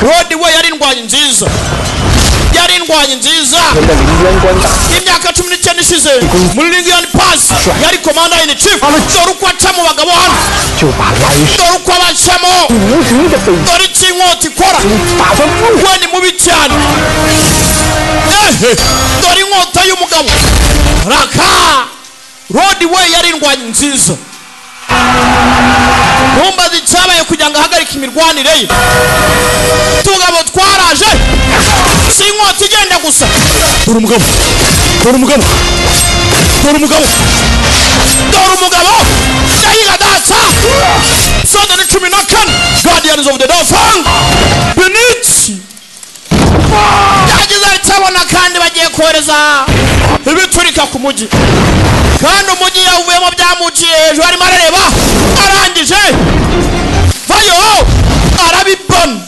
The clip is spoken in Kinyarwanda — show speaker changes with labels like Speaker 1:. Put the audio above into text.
Speaker 1: Rodi we yari indwanyi nziza. Yari indwanyi nziza. Imyaka 19 ishize muri Lingian Pass yari commander in chief. Dore uko aca mu bagabo hano. Dore uko abacamo. Dore ikinkota ikora. We ni mubi cyane. Dore inkota y'umugabo. Raka. Rodi we yari indwanyi nziza. Numbazi cyabaye kugira ngo ahagarike imirwanire ye. Tugabo twaraje. Si inkota igenda gusa. Dore umugabo. Dore umugabo. Dore umugabo. Dore umugabo. Yahiga data. Soda ni 14. Guardians of the Dauphin. Beniti. Yagize atabona kandi bagiye kohereza ibiturika ku mugi. Kandi umugi yavuyemo byamuciye hejuru arimo arareba arangije. Vayo arabibona.